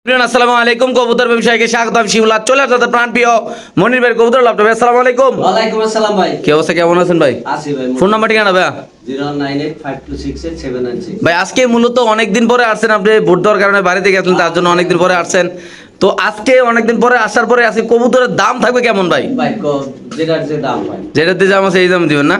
আসসালামু আলাইকুম কবুতর ব্যবসায়ীকে স্বাগতম। শিমুলা চলে আসছে প্রাণ প্রিয় মনির ভাই কবুতর লাভ। আসসালামু আলাইকুম। ওয়ালাইকুম আসসালাম ভাই। কি অবস্থা, কেমন আছেন ভাই? আছি ভাই। ফোন নাম্বার ঠিকানা ভাই? 09852687796 ভাই আজকে মূলত অনেকদিন পরে আসছেন আপনি, ভোট দেওয়ার কারণে বাড়িতে গেছিলেন, তার জন্য অনেকদিন পরে আসছেন। তো আজকে অনেকদিন পরে আসার পরে আজকে কবুতরের দাম থাকবে কেমন ভাই? ভাই যেটার যে দাম ভাই, যেটাতে দাম আছে এই দাম দিবেন না?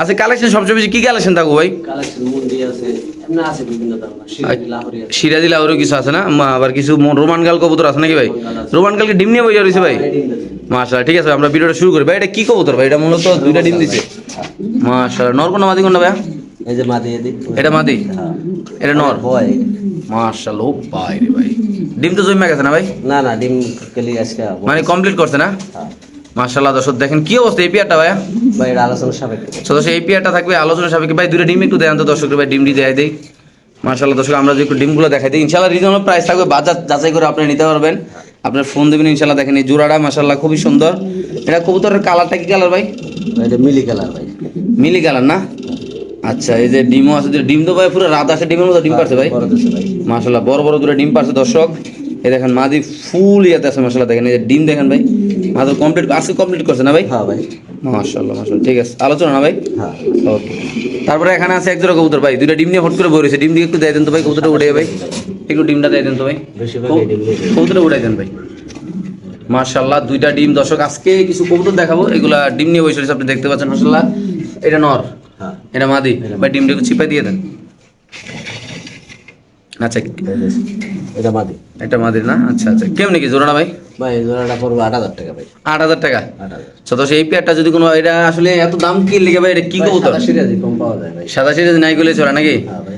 আচ্ছা, কালেকশন সবচেয়ে বেশি কি কালেকশন থাকবো ভাই? কালেকশন মুন্ডি আছে, এমনি আছে বিভিন্ন দাম, সিরাজি লাহোরি আছে। সিরাজি লাহোরি কিছু আছে না, আবার কিছু রোমান গাল কবুতর আছে নাকি ভাই? রোমান গালকে ডিম নিয়ে বইয়া রয়েছে ভাই। মাশাআল্লাহ, ঠিক আছে ভাই, আমরা ভিডিওটা শুরু করি ভাই। এটা কি কবুতর ভাই? এটা মূলত দুইটা ডিম দিছে। মাশাআল্লাহ, নর কোনটা মাদি কোনটা ভাই? এই যে মাদি এদিক। এটা মাদি, এটা নর। ভাই মাশাআল্লাহ, ও ভাই রে ভাই, ডিম তো জমে গেছে না ভাই? না না, ডিম কেলি আজকে মানে কমপ্লিট করছে না? মাশাআল্লাহ, দর্শক দেখেন কি অবস্থা এই পেয়ারটা ভাই। ভাই এটা আলোচনা সাপেক্ষে। দর্শক এই পেয়ারটা থাকবে আলোচনা সাপেক্ষে ভাই। দুইটা ডিম একটু দেন তো দর্শক ভাই, ডিমটি দেখাই দেই। মাশাআল্লাহ দর্শক, আমরা যদি একটু ডিমগুলো দেখাই দিই, ইনশাআল্লাহ রিজনেবল প্রাইস থাকবে, বাজার যাচাই করে আপনি নিতে পারবেন। আপনার ফোন দেবেন ইনশাআল্লাহ। দেখেন এই জোড়াটা মাশাআল্লাহ খুবই সুন্দর। এটা কবুতরের কালারটা কি কালার ভাই? এটা মিলি কালার ভাই। মিলি কালার না? আচ্ছা, এই যে ডিমও আছে, ডিম তো ভাই পুরো রাত আসে ডিমের মতো ডিম পারছে ভাই। মাশাআল্লাহ বড় বড় দুটো ডিম পারছে দর্শক। এই দেখেন মাদি ফুল ইয়াতে আছে মাশাআল্লাহ। দেখেন এই যে ডিম দেখেন ভাই, মাত্র কমপ্লিট আজকে কমপ্লিট করছে না ভাই? হ্যাঁ ভাই। মাশাআল্লাহ মাশাআল্লাহ, ঠিক আছে আলোচনা না ভাই? হ্যাঁ ওকে। তারপরে এখানে আছে এক জোড়া কবুতর ভাই, দুইটা ডিম নিয়ে হট করে বই রয়েছে। ডিম দিয়ে একটু দিয়ে দেন তো ভাই, কবুতরটা উঠে ভাই, একটু ডিমটা দিয়ে দেন তো ভাই, বেশি ভাই ডিম দিয়ে দেন। কবুতরটা উঠাই দেন ভাই। মাশাআল্লাহ দুইটা ডিম দর্শক, আজকে কিছু কবুতর দেখাবো, এগুলা ডিম নিয়ে বসে রয়েছে, আপনি দেখতে পাচ্ছেন মাশাআল্লাহ। এটা নর, হ্যাঁ এটা মাদি ভাই, ডিমটা একটু চিপাই দিয়ে দেন। আচ্ছা, এটা মাদি। এটা মাদি না? আচ্ছা আচ্ছা, কেমন কি জোড়াটা ভাই? ভাই এই জোড়াটা পড়বে 8000 টাকা ভাই। 8000 টাকা? 8000। তো এই পেয়ারটা যদি কোনো, এটা আসলে এত দাম কি লেগে ভাই? এটা কি কবুতর? সিরাজি কম পাওয়া যায় ভাই। সাদা সিরাজ নাই গেলে চলে নাকি? হ্যাঁ ভাই।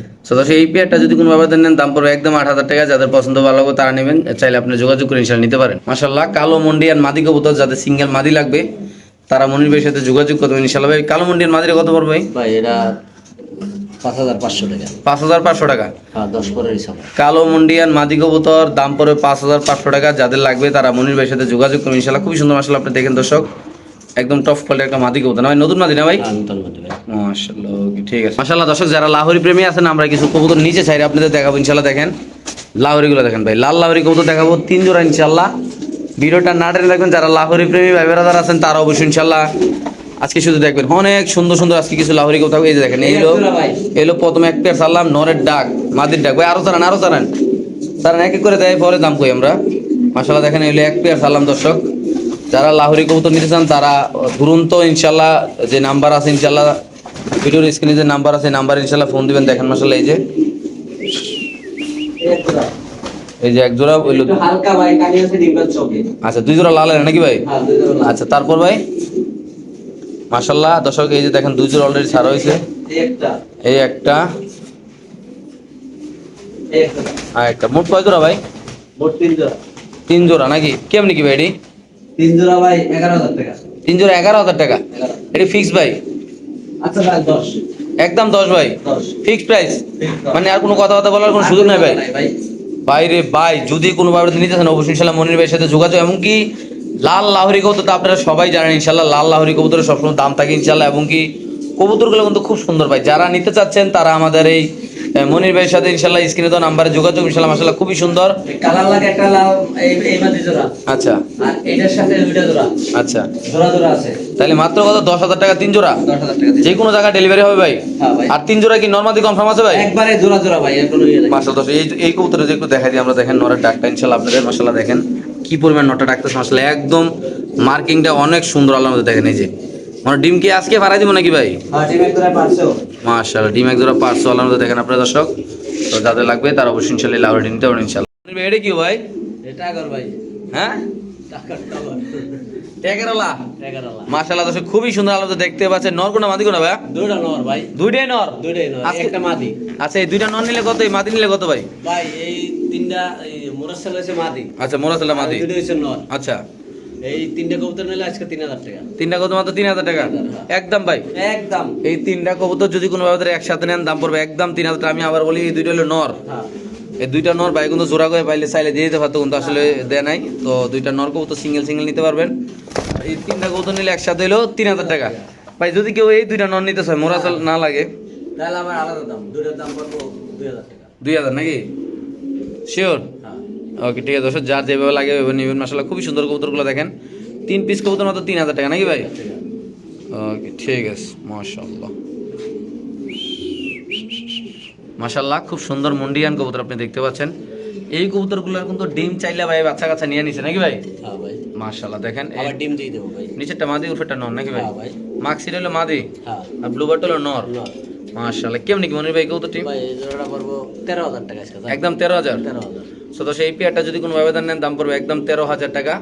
এই পেয়ারটা যদি কোনো বাবাদের নেন, দাম পড়বে একদম 8000 টাকা। যাদের পছন্দ ভালো লাগবে তারা নেবেন, চাইলে আপনি যোগাযোগ করে ইনশাআল্লাহ নিতে পারেন। মাশাআল্লাহ কালো মন্ডিয়ান মাদি কবুতর, যাদের সিঙ্গেল মাদি লাগবে তারা মনির ভাইয়ের সাথে যোগাযোগ করবেন ইনশাআল্লাহ। ভাই কালো মন্ডিয়ান মাদিরা কত পড়বে ভাই? ভাই এটা 5500 টাকা। 5500 টাকা? হ্যাঁ 10 পরের হিসাব। কালো মন্ডিয়ান মাদি কবুতর দাম পড়বে 5500 টাকা। যাদের লাগবে তারা মনির ভাইয়ের সাথে যোগাযোগ করবেন ইনশাআল্লাহ। খুবই সুন্দর মাশাআল্লাহ, আপনি দেখেন দর্শক, একদম টপ কোয়ালিটির একটা মাদি কবুতর না ভাই? নতুন মাদি না ভাই? মাশাআল্লাহ, ঠিক আছে মাশাআল্লাহ। দর্শক যারা লাহোরি প্রেমী আছেন, আমরা কিছু কবুতর নিচে চাইলে আপনাদের দেখাবো ইনশাআল্লাহ। দেখেন লাহোরিগুলো দেখেন ভাই, লাল লাহোরি কবুতর দেখাবো 3 জোড়া ইনশাআল্লাহ। ভিডিওটা না টেনে দেখবেন, যারা লাহোরি প্রেমী ভাই বেরাদার আছেন তারা অবশ্যই ইনশাআল্লাহ আজকে শুধু দেখবেন। অনেক সুন্দর সুন্দর আজকে কিছু লাহোরি কবুতর। এই যে দেখেন, এলো প্রথমে এক পেয়ার সারলাম, নরের ডাক মাদির ডাক ভাই। আরো চারান তারা এক এক করে দেয়, পরে দাম কই আমরা। মাশাআল্লাহ দেখেন এলো এক পেয়ার সারলাম দর্শক। যারা লাহোরি কবুতর নিতে চান তারা তুরন্ত ইনশাআল্লাহ যে নাম্বার আছে ইনশাআল্লাহ, ভিডিওর স্ক্রিনে যে নাম্বার আছে নাম্বার ইনশাআল্লাহ ফোন দিবেন। দেখেন মাশাআল্লাহ এই যে এক জোড়া হইলো হালকা ভাই, কানি আছে ডিম্বাল চকে। আচ্ছা, 2 জোড়া লাল নাকি ভাই? হ্যাঁ 2 জোড়া লাল। আচ্ছা, তারপর ভাই মাশাআল্লাহ দর্শক এই যে দেখেন 2 জোড়া অলরেডি ছাড়া হয়েছে। এই একটা আর একটা, মোট কয় জোড়া ভাই? মোট 3 জোড়া। 3 জোড়া নাকি? কেমনি কি ভাই এটি? 3 জোড়া ভাই 11000 টাকা। 3 জোড়া 11000 টাকা? এটি ফিক্স ভাই? আচ্ছা ভাই 10। একদম 10 ভাই, 10 ফিক্স প্রাইস। মানে আর কোনো কথা বলার কোনো সুযোগ নাই ভাই? বাইরে ভাই যদি কোনো ভাবে নিতে চান অবশ্যই ইনশাআল্লাহ মনির ভাইয়ের সাথে যোগাযোগ। এমনকি লাল লাহোরি কবুতর তো আপনারা সবাই জানেন ইনশাআল্লাহ, লাল লাহোরি কবুতরের সবসময় দাম থাকে ইনশাআল্লাহ। এবং কি কবুতরগুলো কিন্তু খুব সুন্দর ভাই। যারা নিতে চাচ্ছেন তারা আমাদের এই মনির ভাইয়ের সাথে ইনশাআল্লাহ স্ক্রিনে দেওয়া নাম্বারে যোগাযোগ ইনশাআল্লাহ। মাশাআল্লাহ খুবই সুন্দর কালার লাগে একটা লাল, এই মাদি জোড়া। আচ্ছা, আর এটার সাথে দুইটা জোড়া। আচ্ছা জোড়া জোড়া আছে। তাহলে মাত্র কত? 10000 টাকা 3 জোড়া? 10000 টাকা। যে কোনো জায়গায় ডেলিভারি হবে ভাই? হ্যাঁ ভাই। আর 3 জোড়া কি নরমাদি কনফার্ম আছে ভাই? একবারে জোড়া জোড়া ভাই, এখনো ইয়ে নাই। মাশাআল্লাহ এই কবুতরে যে একটু দেখাই দিই আমরা। দেখেন নরের ডাকটা ইনশাআল্লাহ আপনাদের মাশাআল্লাহ দেখেন কি পরিমাণ নটা ডাকতেছে মাশাআল্লাহ, একদম মার্কিংটা অনেক সুন্দর আল্লাহর মধ্যে। দেখেন এই যে মানে ডিম কি আজকে পাড়াই দিব নাকি ভাই? হ্যাঁ ডিম একবারে 500। মাশাআল্লাহ ডিম এক জোড়া 500 আল্লাহর মধ্যে। দেখেন আপনারা দর্শক, তো যাদের লাগবে তারা অবশ্যই ইনশাআল্লাহ লাহোরি নিতে পারেন ইনশাআল্লাহ। এটা কি ভাই? এটা আগর ভাই। হ্যাঁ টাকার টাওয়ার। টেকেরালা? টাকারওয়ালা। মাশাআল্লাহ দর্শক খুবই সুন্দর আল্লাহর মধ্যে দেখতে পাচ্ছেন। নর কোনটা মাদি কোনটা ভাই? দুইটা নর ভাই। দুইটাই নর? দুইটাই নর, একটা মাদি। আচ্ছা, এই দুইটা নর নিলে কত, এই মাদি নিলে কত ভাই? ভাই এই তিনটা মোরাসেল হইছে মাদি। আচ্ছা, মোরাসেলা মাদি, দুইটা হইছে নর। আচ্ছা এই তিনটা কবুতর নিলে আজকে 3000 টাকা। তিনটা কত? মাত্র 3000 টাকা একদম ভাই, একদম। এই 3টা কবুতর যদি কোনো ভাবে একসাথে নেন দাম পড়বে একদম 3000 টাকা। আমি আবার বলি এই দুইটা হলো নর। হ্যাঁ এই দুইটা নর ভাই কিন্তু জোড়া করে পাইলে চাইলে দিয়ে দিতে পারতো, কিন্তু আসলে দেয় নাই। তো দুইটা নর কবুতর সিঙ্গেল নিতে পারবেন। এই 3টা কবুতর নিলে একসাথে হলো 3000 টাকা ভাই। যদি কেউ এই দুইটা নর নিতে চায়, মোরাসেল না লাগে, তাহলে আমার আলাদা দাম, দুইটার দাম পড়বো 2000 টাকা। 2000 নাকি? শিওর? হ্যাঁ ওকে ঠিক আছে দর্শক, যার যেভাবে লাগে ওইভাবে নেবেন। মাশাআল্লাহ খুবই সুন্দর কবুতরগুলো দেখেন, 3 পিস কবুতর মাত্র 3000 টাকা নাকি ভাই? ওকে ঠিক আছে, মাশাআল্লাহ মাশাআল্লাহ খুব সুন্দর মুন্ডিয়ান কবুতর আপনি দেখতে পাচ্ছেন। এই কবুতরগুলোর কিন্তু ডিম চাইলে ভাই বাচ্চা কাচ্চা নিয়ে নিছে নাকি ভাই? হ্যাঁ ভাই, মাশাআল্লাহ দেখেন, আবার ডিম দিয়ে দেবো ভাই। নিচেরটা মাদি উপরেরটা নর নাকি ভাই? হ্যাঁ ভাই, মাক্সির হলো মাদি হ্যাঁ আর ব্লুবার্ড হলো নর। নর। মাশাআল্লাহ কেমনি কি মনির ভাই কবুতরটি? ভাই এই জোড়াটা পড়বো 13,000 টাকা আজকে। একদম 13,000। 13,000। সো তো সেই পেয়ারটা যদি কোনো ব্যবধান নেন দাম পড়বে একদম 13,000 টাকা।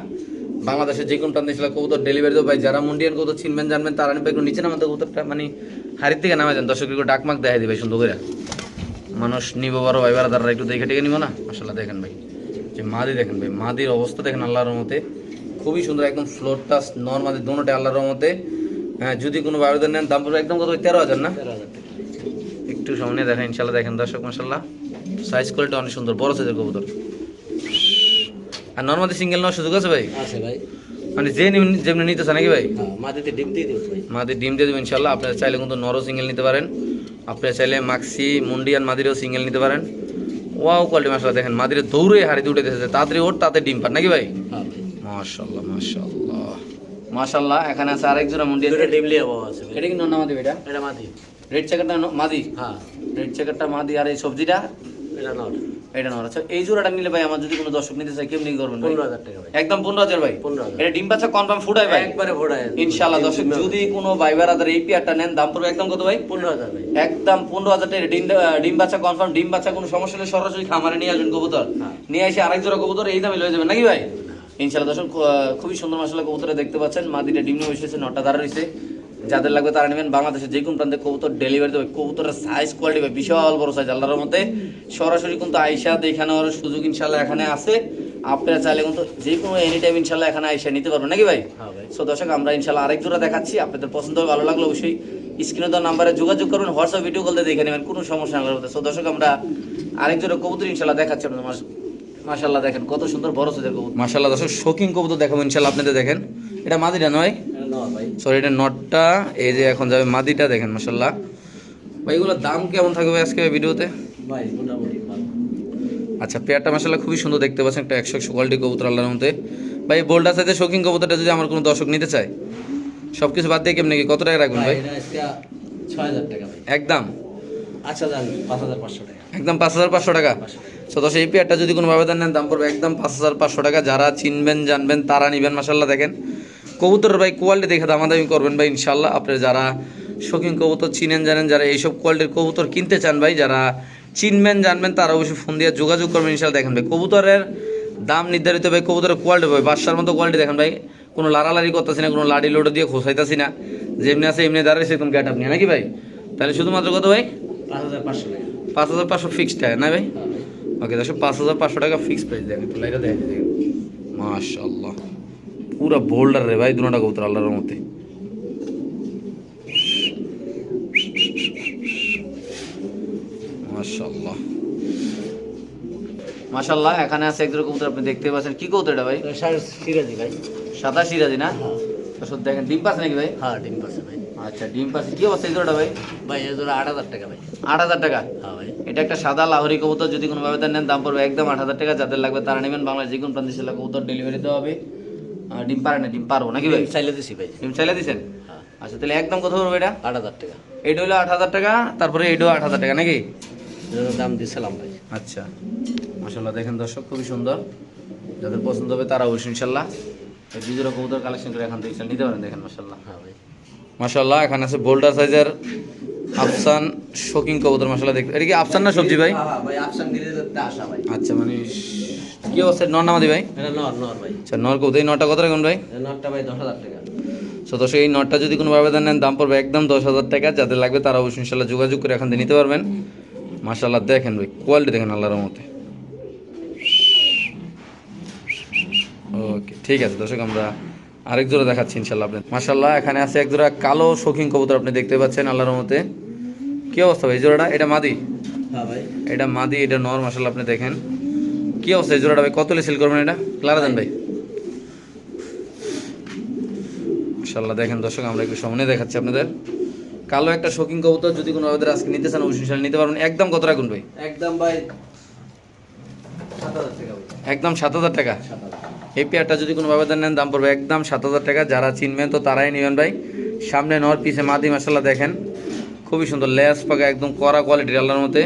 বাংলাদেশের যে কোনো প্রান্তে ছিল কবুতর ডেলিভারি দেবো ভাই। যারা মুন্ডিয়ান কবুতর চিনবেন জানবেন তারা নিবে, একটু নিচে নামাতে কবুতরটা মানে হাড়ির থেকে নামা যান, দর্শক একটু ডাকমাক দেখাই দিবে সুন্দর করে, মানুষ নিবো বড় ভাই বারাদাররা একটু দেখে টেকে নিবো না। মাশাআল্লাহ দেখেন ভাই, যে মাদি দেখেন ভাই, মাদির অবস্থা দেখেন আল্লাহর রহমতে খুবই সুন্দর, একদম ফ্লোর টাচ নর মাদি দোনোটা আল্লাহর রহমতে। হ্যাঁ যদি কোনো ব্যবধান নেন দাম পড়বে একদম কত 13,000 না? 13,000 টাকা। একটু সামনে দেখেন ইনশাল্লাহ, দেখেন দর্শক মাশাআল্লাহ সাইজ কোয়ালিটি অনেক সুন্দর, বড় সাইজের কবুতর। আর নর্মালি সিঙ্গেল নেওয়ার সুযোগ আছে ভাই? আছে ভাই। মানে যে যেমনি নিতে চান নাকি ভাই? হ্যাঁ, মাটিতে ডিম দিয়ে দেবো ভাই। মাদির ডিম দিয়ে দেবেন ইনশাল্লাহ। আপনারা চাইলে কিন্তু নরও সিঙ্গেল নিতে পারেন, আপনারা চাইলে মাক্সি মুন্ডিয়ান মাদিরও সিঙ্গেল নিতে পারেন। ওয়াও কোয়ালিটি মাশাআল্লাহ দেখেন, মাদিরে দৌড়ে হাড়িতে উঠে দিতেছে, তাড়াতাড়ি ওঠ তাতে ডিম পান নাকি ভাই? হ্যাঁ ভাই, মাশাআল্লাহ মাশাআল্লাহ মাশাআল্লাহ। এখানে আছে আরেক জোড়া মুন্ডিয়ান। দুটো ডিম লিয়ে বাবা আছে ভাই। এটা কি নর না মাদি? এটা মাটি। রেড চেকারটা মাদি? হ্যাঁ, রেড চেকারটা মাদি, আর এই সবজিটা এটা নর। এটা নর। আচ্ছা এই জোড়াটা নিলে ভাই আমার যদি কোনো দর্শক নিতে চায় কেমনি করবেন ভাই? 15,000 টাকা ভাই। একদম 15,000 ভাই? 15,000। এটা ডিম বাচ্চা কনফার্ম ফুটায় ভাই? একবারে ফোড়ায় ইনশাআল্লাহ দর্শক, যদি কোনো ভাই বারাদার এই পেয়ারটা নেন দাম পড়বে একদম কত ভাই? 15,000 ভাই। একদম 15,000 টাকা। ডিম বাচ্চা কনফার্ম, ডিম বাচ্চা কোনো সমস্যা হলে সরাসরি খামারে নিয়ে আসবেন কবুতর, হ্যাঁ। নিয়ে এসে আরেক জোড়া কবুতর এই দামে লয়ে যাবেন নাকি ভাই? ইনশাআল্লাহ দর্শক খুবই সুন্দর মাশাআল্লাহ কবুতরে দেখতে পাচ্ছেন, মাদিটা ডিম নিয়ে বসেছে, নটা দাঁড়া রয়েছে। যাদের লাগবে তারা নেবেন, বাংলাদেশের যে কোনো প্রান্তে কবুতর ডেলিভারি দেবে। কবুতরের সাইজ কোয়ালিটি ভাই বিশাল বড় সাইজ আল্লাহর মধ্যে, সরাসরি কিন্তু আইসা দেখে নেওয়ার সুযোগ ইনশাআল্লাহ এখানে আছে। আপনারা চাইলে কিন্তু যে কোনো এনি টাইম ইনশাআল্লাহ এখানে আইসা নিতে পারবেন নাকি ভাই? হ্যাঁ ভাই। সো দর্শক আমরা ইনশাআল্লাহ আরেক জোড়া দেখাচ্ছি, আপনাদের পছন্দ হবে ভালো লাগলে অবশ্যই স্ক্রিনে দেওয়া নাম্বারে যোগাযোগ করবেন, হোয়াটসঅ্যাপ ভিডিও কল দিয়ে দেখে নেবেন, কোনো সমস্যা আল্লাহর মধ্যে। সো দর্শক আমরা আরেক জোড়া কবুতর ইনশাআল্লাহ দেখাচ্ছি আপনাদের। মাশাআল্লাহ দেখেন কত সুন্দর বড় সাইজের কবুতর। মাশাআল্লাহ দর্শক শৌখিন কবুতর দেখাবো ইনশাআল্লাহ আপনাদের। দেখেন এটা মাদিটা নয়, এটা নর ভাই। সরি এটা নটটা, এই যে এখন যাবে মাদিটা। দেখেন মাশাআল্লাহ ভাই, এগুলোর দাম কেমন থাকবে আজকে ভিডিওতে? ভাই মোটামুটি ভালো। আচ্ছা পেয়ারটা মাশাআল্লাহ খুবই সুন্দর দেখতে পাচ্ছেন, একটা 100 কোয়ালিটি কবুতর আল্লাহর মধ্যে। ভাই বোল্ডার সাথে শৌখিন কবুতরটা যদি আমার কোনো দর্শক নিতে চায় সব কিছু বাদ দিয়ে কেমনি কি কত টাকা রাখবেন ভাই? এটা আজকে 6,000 টাকা ভাই। একদম? আচ্ছা জান 5,500 টাকা। একদম 5,500 টাকা। সো দশ এই পেয়ারটা যদি কোনো ব্যবধান নেন দাম পড়বে একদম 5,500 টাকা। যারা চিনবেন জানবেন তারা নিবেন। মাশাআল্লাহ দেখেন কবুতরের ভাই কোয়ালিটি দেখে দামাদামি করবেন ভাই ইনশাআল্লাহ। আপনারা যারা শৌখিন কবুতর চিনেন জানেন, যারা এইসব কোয়ালিটির কবুতর কিনতে চান ভাই, যারা চিনবেন জানবেন তারা অবশ্যই ফোন দিয়ে যোগাযোগ করবেন ইনশাআল্লাহ। দেখেন ভাই কবুতরের দাম নির্ধারিত ভাই, কবুতরের কোয়ালিটি ভাই বাদশার মতো কোয়ালিটি দেখেন ভাই, কোনো লাড়ালাড়ি করতেছি না, কোনো লাড়ি লোডো দিয়ে খোসাইতেছি না, যেমনি আছে এমনি দাঁড়াইছে একদম গেট আপ নিয়ে নাকি ভাই? তাহলে শুধুমাত্র কত ভাই? 5,500 টাকা। 5,500 ফিক্সড টাকা না ভাই? হ্যাঁ ভাই। ওকে দর্শক 5,500 টাকা ফিক্স প্রাইস। দেখেন একটু লাইটা দেখেন, দেখেন মাশাআল্লাহ পুরা বোল্ডার রে ভাই দুটোটা কবুতর আল্লাহর মতে। মাশাআল্লাহ মাশাআল্লাহ। এখানে আছে একজোড়া কবুতর আপনি দেখতে পাচ্ছেন, কি কবুতর এটা ভাই? সিরাজি ভাই। সাদা সিরাজি না? হ্যাঁ। দর্শক দেখেন ডিম পাচ্ছে নাকি ভাই? হ্যাঁ ডিম পাচ্ছে ভাই। আচ্ছা ডিম পাচ্ছে। কি অবস্থা এই জোড়াটা ভাই? ভাই এই জোড়া 8,000 টাকা ভাই। 8,000 টাকা। হ্যাঁ ভাই। এটা একটা সাদা লাহোরি কবুতর, যদি কোনো ভাবে নেন দাম পড়বে একদম 8,000 টাকা। যাদের লাগবে তারা নেবেন, বাংলাদেশ যে কোনো প্রান্তে সেটা কবুতর ডেলিভারি দেওয়া হবে। ডিম পারে না? ডিম পারবো নাকি ভাই? চাইলে দিছি ভাই। ডিম চাইলে দিচ্ছেন? হ্যাঁ। আচ্ছা তাহলে একদম কত পড়বে এটা? 8,000 টাকা। এইটা হলো 8,000 টাকা, তারপরে এইটাও 8,000 টাকা নাকি? এটার দাম দিছিলাম ভাই। আচ্ছা মাশাআল্লাহ দেখেন দর্শক খুবই সুন্দর, যাদের পছন্দ হবে তারা অবশ্যই ইনশাআল্লাহ এই দুজোড়া কবুতর কালেকশন করে এখান থেকে নিতে পারেন। দেখেন মাশাআল্লাহ। হ্যাঁ ভাই। মাশাআল্লাহ এখানে আছে বোল্ডার সাইজের আফসান শৌখিন কবুতর। মাশাআল্লাহ দেখতে, এটা কি আফসান না সবজি ভাই? হ্যাঁ ভাই আফসান দিলে তো আসা ভাই। আচ্ছা মানে কি অবস্থা নর নামাদি ভাই? এটা নর নর ভাই। আচ্ছা নর কবুতর, এই নরটা কত রাখুন ভাই? এই নরটা ভাই 10,000 টাকা। সো দর্শক এই নটটা যদি কোনো ব্যবধান নেন দাম পড়বে একদম 10,000 টাকা। যাদের লাগবে তারা অবশ্যই ইনশাআল্লাহ যোগাযোগ করে এখান থেকে নিতে পারবেন। মাশাআল্লাহ দেখেন ভাই কোয়ালিটি দেখেন আল্লাহর মতে। ওকে ঠিক আছে দর্শক আমরা আরেক জোড়া দেখাচ্ছি ইনশাআল্লাহ আপনাদের। মাশাআল্লাহ এখানে আছে এক জোড়া কালো শৌখিন কবুতর আপনি দেখতে পাচ্ছেন আল্লাহর মতে। কি অবস্থা ভাই এই জোড়াটা? এটা মাদি? হ্যাঁ ভাই। এটা মাদি, এটা নর। মাশাআল্লাহ আপনি দেখেন কি অবস্থা এই জোড়াটা ভাই? কত হলে সেল করবেন এটা? ক্লারা দেন ভাই। মাশাআল্লাহ দেখেন দর্শক আমরা একটু সামনে দেখাচ্ছি আপনাদের। কালো একটা শৌখিন কবুতর, যদি কোনো আমাদের আজকে নিতে চান অবশ্যই নিতে পারবেন। একদম কত রাখুন ভাই? একদম ভাই 7,000 টাকা ভাই। একদম 7,000 টাকা। 7,000 এই পেয়ারটা যদি কোনো ব্যবধান নেন দাম পড়বে একদম 7,000 টাকা। যারা চিনবেন তো তারাই নেবেন ভাই। সামনে নর পিছে মাদি মাশাআল্লাহ দেখেন খুবই সুন্দর লেস পাকা একদম কড়া কোয়ালিটির আল্লাহর মতে।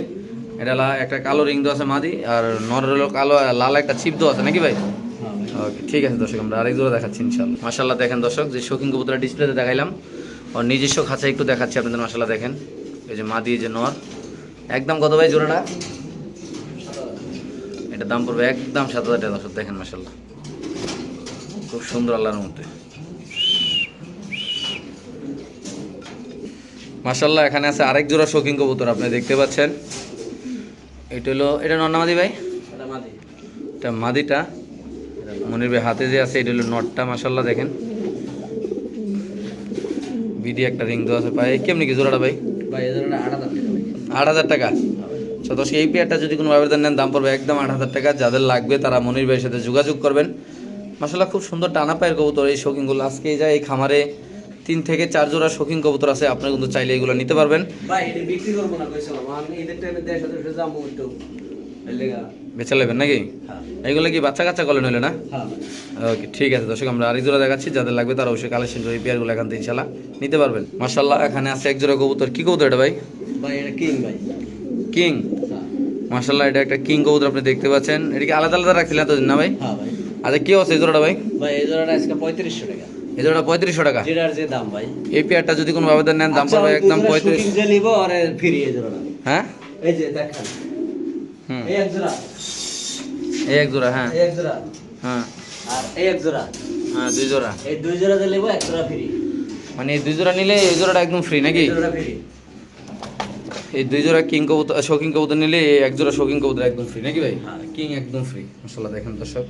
এটা একটা কালো রিং দেওয়া আছে মাদি আর নরের হলো কালো লাল একটা চিপ দেওয়া আছে নাকি ভাই? হ্যাঁ ভাই। ওকে ঠিক আছে দর্শক আমরা আরেক জোড়া দেখাচ্ছি ইনশাআল্লাহ। মাশাআল্লাহ দেখেন দর্শক যে শৌখিন কবুতরের ডিসপ্লেতে দেখাইলাম আর নিজস্ব খাঁচা একটু দেখাচ্ছি আপনাদের। মাশাআল্লাহ দেখেন এই যে মাদি এই যে নর একদম কত ভাই জোড়াটা? এটা দাম পড়বে একদম 7,000 টাকা দর্শক দেখেন মাশাআল্লাহ খুব সুন্দর আল্লাহর মধ্যে মাশাআল্লাহ। এখানে আছে আরেক জোড়া শৌখিন কবুতর আপনি দেখতে পাচ্ছেন। এটা হলো এটা নর না মাদি ভাই? এটা মাদি। এটা মাদিটা মনির ভাই হাতে যে আছে এটা হলো নটটা মাশাআল্লাহ দেখেন বিডি একটা রিং দেওয়া আছে পায়ে। কেমনি কি জোড়াটা ভাই? ভাই এই জোড়াটা 8,000 টাকা ভাই। 8,000 টাকা। তো দর্শক এই পেয়ারটা যদি কোনো আবেদন নেন দাম পড়বে একদম 8,000 টাকা। যাদের লাগবে তারা মনির ভাইয়ের সাথে যোগাযোগ করবেন। মাশাআল্লাহ খুব সুন্দর টানা পায়ের কবুতর এই শৌখিনগুলো। আজকে এই যায় এই খামারে 3 থেকে 4 জোড়া শৌখিন কবুতর আছে। আপনারা কিন্তু চাইলে এগুলো নিতে পারবেন। ভাই এটা বিক্রি করব না কইছিলাম আমি ঈদের টাইমে দেশ সাথে যাবো একটু এই লেগা। বেচা নেবেন নাকি? হ্যাঁ এগুলো কি বাচ্চা কাচ্চা কলেন হইলে না? হ্যাঁ ওকে ঠিক আছে দর্শক আমরা আরেক জোড়া দেখাচ্ছি। যাদের লাগবে তারা অবশ্যই কালেকশন করে এই পেয়ারগুলো এখান থেকে ইনশাআল্লাহ নিতে পারবেন। মাশাআল্লাহ এখানে আছে এক জোড়া কবুতর। কি কবুতর এটা ভাই? ভাই এটা কিং ভাই। কিং। হ্যাঁ মাশাআল্লাহ এটা একটা কিং কবুতর আপনি দেখতে পাচ্ছেন। এটা কি আলাদা আলাদা রাখছিলেন এতদিন না ভাই? হ্যাঁ ভাই। আচ্ছা কি আছে এই জোড়াটা ভাই? ভাই এই জোড়াটা আজকে 3500 টাকা। এই জোড়াটা 3500 টাকা। যেটার যে দাম ভাই। এই পেয়ারটা যদি কোনো আবেদন নেন দাম পড়বে একদম 35। যে নিব আর ফ্রি এই জোড়াটা। হ্যাঁ এই যে দেখেন হুম এই এক জোড়া এই এক জোড়া হ্যাঁ এই এক জোড়া হ্যাঁ আর এই এক জোড়া হ্যাঁ 2 জোড়া। এই দুই জোড়া যে নিব এক জোড়া ফ্রি। মানে এই 2 জোড়া নিলে এই জোড়াটা একদম ফ্রি নাকি? এই জোড়া ফ্রি। এই 2 জোড়া কিং কবুতর শৌখিন কবুতর নিলে এই এক জোড়া শৌখিন কবুতর একদম ফ্রি নাকি ভাই? হ্যাঁ। কিং একদম ফ্রি। মাশাআল্লাহ দেখেন দর্শক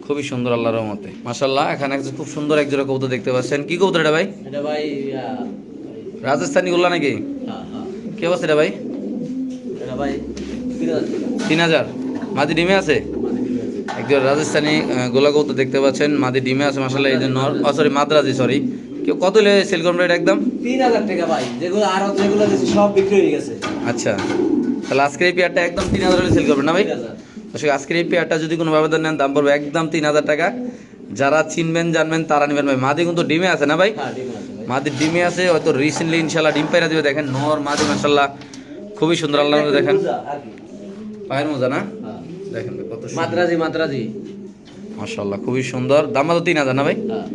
খুবই সুন্দর আল্লাহর রহমতে। মাশাআল্লাহ এখানে একটা খুব সুন্দর এক জোড়া কবুতর দেখতে পাচ্ছেন। কি কবুতর এটা ভাই? এটা ভাই রাজস্থানি গোল্লা নাকি? হ্যাঁ হ্যাঁ কি অবস্থা এটা ভাই? এটা ভাই 3000 টাকা। 3000। মাদি ডিমে আছে? একজন রাজস্থানি গোলা কবুতর দেখতে পাচ্ছেন মাদি ডিমে আছে মাশাআল্লাহ। এই যে নর সরি মাদ্রাজি সরি কেউ কত হলে সেল করবেন এটা একদম? 3000 টাকা ভাই। যেগুলো আর যেগুলো দিছি সব বিক্রি হয়ে গেছে। আচ্ছা তাহলে আজকের এই পেয়ারটা একদম 3000 হলে সেল করবেন না ভাই? 3000 দর্শক আজকের এই পেয়ারটা যদি কোনো ব্যবধান নেন দাম পড়বে একদম 3000 টাকা। যারা চিনবেন জানবেন তারা নেবেন ভাই। মাদি কিন্তু ডিমে আছে না ভাই? হ্যাঁ ঠিক আছে ভাই। মাদি ডিমে আছে হয়তো রিসেন্টলি ইনশাআল্লাহ ডিম পাইরা দিবে। দেখেন নর মাদি মাশাআল্লাহ খুবই সুন্দর আল্লাহর মধ্যে দেখেন পূজা আর কি। পায়ের মোজা না হ্যাঁ দেখেন ভাই কত সুন্দর মাদ্রাজি মাদ্রাজি। মাশাআল্লাহ খুবই সুন্দর। দাম তো 3000 না ভাই? হ্যাঁ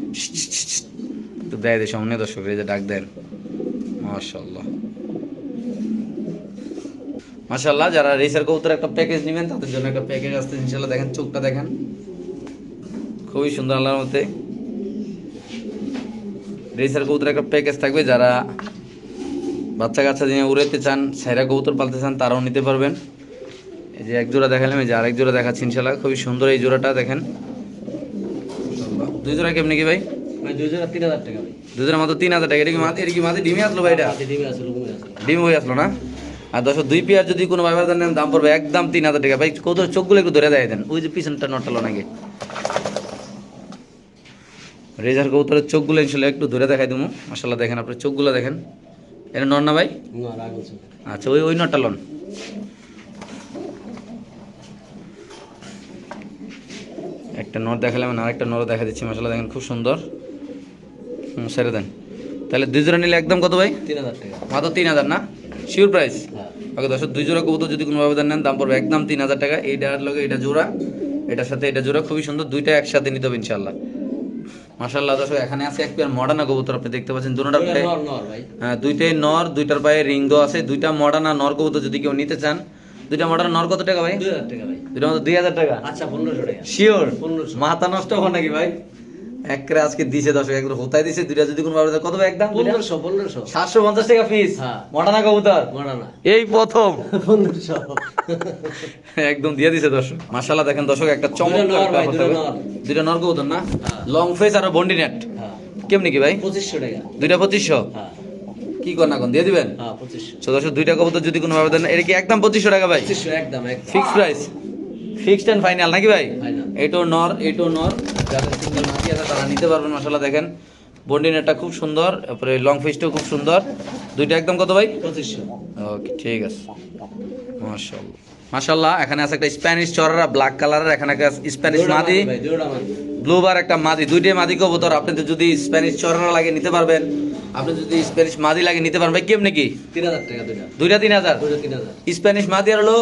একটু দেয় দেয় সামনে দর্শক এই যে ডাক দেন মাশাআল্লাহ মাশাআল্লাহ। যারা রেসার কবুতর একটা প্যাকেজ নেবেন তাদের জন্য একটা প্যাকেজ আসছে ইনশাআল্লাহ। দেখেন চোখটা দেখেন খুবই সুন্দর আল্লাহর মতে। রেসার কবুতর একটা প্যাকেজ থাকবে। যারা বাচ্চা কাচ্চা দিয়ে উড়াইতে চান সাইরা কবুতর পালতে চান তারাও নিতে পারবেন। এই যে এক জোড়া দেখালাম এই যে আরেক জোড়া দেখাচ্ছি ইনশাআল্লাহ। খুবই সুন্দর এই জোড়াটা দেখেন। 2 জোড়া কেমনি কি ভাই? ভাই দুই জোড়া 3000 টাকা ভাই। 2 জোড়া মাত্র 3000 টাকা। এটা কি মাদি ডিমে আসলো ভাই? এটা মাঝে ডিমে আছে লুমে আছে। ডিম হয়ে আসলো না? আর দর্শক 2 পেয়ার যদি কোনো ব্যবধান নেন দাম পড়বে একদম 3000 টাকা ভাই। কত চোখগুলো একটু ধরে দেয় দেন ওই যে পিছনটা নটালো নাকি রেজার কবুতরের চোখগুলো ইনশাআল্লাহ একটু ধরে দেখাই দেবো। মাশাআল্লাহ দেখেন আপনার চোখগুলো দেখেন। এটা নর না ভাই? না রাগ হচ্ছে। আচ্ছা ওই নটটা লন। একটা নর দেখালাম আর আরেকটা নর দেখা দিচ্ছি মাশাআল্লাহ দেখেন খুব সুন্দর। ছেড়ে দেন। তাহলে 2 জোড়া নিলে একদম কত ভাই? 3000 টাকা। মাত্র 3000 না? Sure price? হ্যাঁ ওকে দর্শক 2 জোড়া কবুতর যদি কোনো ব্যবধান নেন দাম পড়বে একদম 3000 টাকা। এইটার লগে এটা জোড়া এটার সাথে এটা জোড়া খুবই সুন্দর। দুইটা একসাথে নিতে হবে ইনশাআল্লাহ। মাশাআল্লাহ দর্শক এখানে আছে এক পেয়ার মডার্না কবুতর আপনি দেখতে পাচ্ছেন। দুটোটার পায়ে নর নর ভাই। হ্যাঁ দুইটাই নর দুইটার পায়ে রিং দেওয়া আছে। দুইটা মডার্না নর কবুতর যদি কেউ নিতে চান দুইটা মডার্না নর কত টাকা ভাই? 2000 টাকা ভাই। দুইটা মতো 2000 টাকা। আচ্ছা 1500 টাকা। শিওর? 1500 মাথা নষ্ট হবে নাকি ভাই? একরে আজকে দিছে দর্শক একবার হোতায় দিছে। দুইটা যদি কোনো ব্যবধান কত ভাই একদম? 1500 750 টাকা পিস। হ্যাঁ। মডার্না কবুতর মরা না এই প্রথম 1500। একদম দিয়ে দিছে দর্শক। মাশাআল্লাহ দেখেন দর্শক একটা চমৎকার নর ভাই, কথা দুইটা হবে। নর। দুইটা নর কবুতর না? হ্যাঁ। লং ফেস আর বন্ডি নেট হ্যাঁ কেমনি কি ভাই? 2500 টাকা। দুইটা 2500 হ্যাঁ কি কর না কোন দিয়ে দিবেন? হ্যাঁ 2500। তো দর্শক দুইটা কবুতর যদি কোনো ব্যবধান এটা কি একদম 2500 টাকা ভাই? 2500 একদম একদম। Fix price fixed and final নাকি ভাই? Final। এইটো নর যাদের সিঙ্গেল মাটি আছে তারা নিতে পারবেন। মাশাআল্লাহ দেখেন বন্ডি নেটটা খুব সুন্দর তারপরে লং ফেসটাও খুব সুন্দর। দুইটা একদম কত ভাই? 2500। ওকে ঠিক আছে মাশাআল্লাহ। মাশাআল্লাহ এখানে আছে একটা স্প্যানিশ চড়ারা ব্ল্যাক কালারের, এখানে একটা স্প্যানিশ মাদি, ভাই দুইটা মাদি ব্লু বার একটা মাদি, দুইটাই মাদি কবুতর। আপনি তো যদি স্প্যানিশ চড়ারা লাগে নিতে পারবেন, আপনি যদি স্প্যানিশ মাদি লাগে নিতে পারবেন ভাই। কেমনে কি 3000 টাকা দুইটা দুইটা 3000? দুইটা 3000 স্প্যানিশ মাদি আর হলো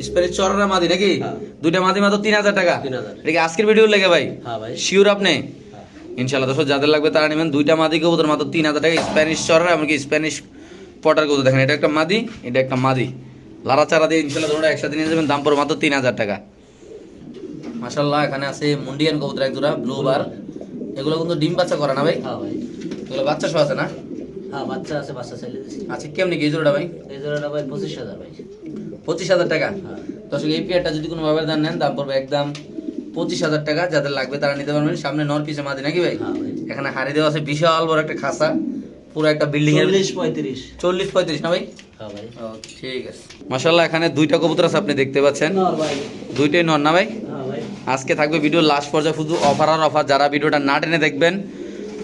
স্প্যানিশ চড়ারা মাদি নাকি? হ্যাঁ। দুইটা মাদি মাত্র 3000 টাকা। 3000 এটা কি আজকের ভিডিও লেগে ভাই? হ্যাঁ ভাই শিওর আপনি? হ্যাঁ। ইনশাআল্লাহ দর্শক যাদের লাগবে তারা নেবেন। দুইটা মাদি কবুতর মাত্র 3000 টাকা, স্প্যানিশ চড়ারা এমনকি স্প্যানিশ পটার কবুতর। দেখেন এটা একটা মাদি, এটা একটা মাদি, লারা চারা দিয়ে ইনশাআল্লাহ তোমরা একসাথে নিয়ে যাবেন, দাম পড়বে মাত্র 3000 টাকা। মাশাআল্লাহ এখানে আছে মুন্ডিয়ান কবুতর এক জোড়া ব্লু বার, এগুলো কিন্তু ডিম বাচ্চা করে না ভাই? হ্যাঁ ভাই এগুলো বাচ্চা সহ আছে না? হ্যাঁ বাচ্চা আছে, বাচ্চা চাইলে দিছি। আচ্ছা কেমনি কি এই জোড়াটা ভাই? এই জোড়াটা ভাই 25000 ভাই। 25000 টাকা। হ্যাঁ দর্শক এই পেয়ারটা যদি কোনো ভাবে দাম নেন দাম পড়বে একদম 25000 টাকা। যাদের লাগবে তারা নিতে পারবেন। সামনে নর পিছে মাদি নাকি ভাই? হ্যাঁ ভাই এখানে হাড়ি দেওয়া আছে, বিশাল বড় একটা খাসা, পুরো একটা বিল্ডিং এর 40 35 40-35 না ভাই? হ্যাঁ ভাই ঠিক আছে। মাশাআল্লাহ এখানে দুইটা কবুতর আছে আপনি দেখতে পাচ্ছেন, নর ভাই দুইটাই নর না ভাই? হ্যাঁ ভাই আজকে থাকবে ভিডিও লাস্ট পর্যায়ে শুধু অফার আর অফার। যারা ভিডিওটা না টেনে দেখবেন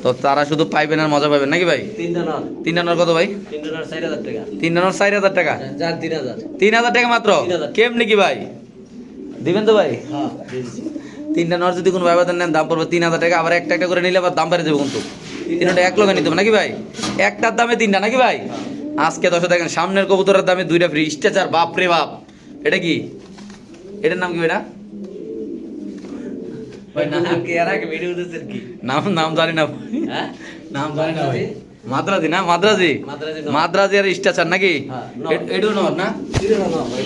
তো তারা শুধু পাইবেন আর মজা পাবেন নাকি ভাই? তিনটা নর, তিনটা নর কত ভাই? তিনটা নর 4000 টাকা। তিনটা নর 4000 টাকা। যার 3000 3000 টাকা মাত্র? 3000 কেমনি কি ভাই দিবেন তো ভাই? হ্যাঁ দিছি। তিনটা নর যদি কোনো ব্যবধান নেন দাম পড়বে 3000 টাকা। আবার একটা একটা করে নিলে আবার দাম বেড়ে যাবে কিন্তু। তিনটা এক লগে নিতে হবে নাকি ভাই? একটার দামে তিনটা নাকি ভাই? আজকে দশ দেখেন সামনের কবুতরের দামে দুইটা ফ্রি। স্ট্রেচার বাপ রে বাপ, এটা কি? এটার নাম কি ভাই? ভাই না কি আর আগে ভিডিও দিতেছেন কি? নাম নাম জানি না, হ্যাঁ নাম জানি না ভাই। মাদ্রাজি না? মাদ্রাজি, মাদ্রাজি নর। মাদ্রাজি আর স্ট্রেচার নাকি? হ্যাঁ, নর। এটাও নর না? তিনটা নর ভাই।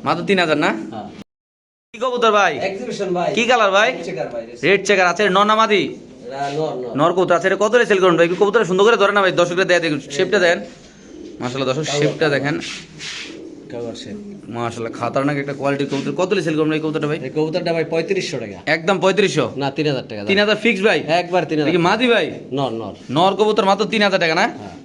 মাত্র 3000 না? হ্যাঁ কি কবুতর ভাই? এক্সিবিশন ভাই। কি কালার ভাই? চেকার ভাই। রেড চেকার আছে, নর না মাদি? নর নর। নর কবুতর আছে, এটা কত রে সেল করুন ভাই? কবুতর সুন্দর করে ধরে না ভাই, দর্শকরা দেয় দেখুন, শেপটা দেন। মাশাআল্লাহ দর্শক শেপটা দেখেন, কভার শেপ। মাশাআল্লাহ খাতারনাক একটা কোয়ালিটির কবুতর। কত রে সেল করুন এই কবুতরটা ভাই? এই কবুতরটা ভাই 3500 টাকা। একদম 3500? না 3000 টাকা। 3000 ফিক্স ভাই? একবার এটা কি 3000। মাদি ভাই? নর নর। নর কবুতর মাত্র 3000 টাকা না? হ্যাঁ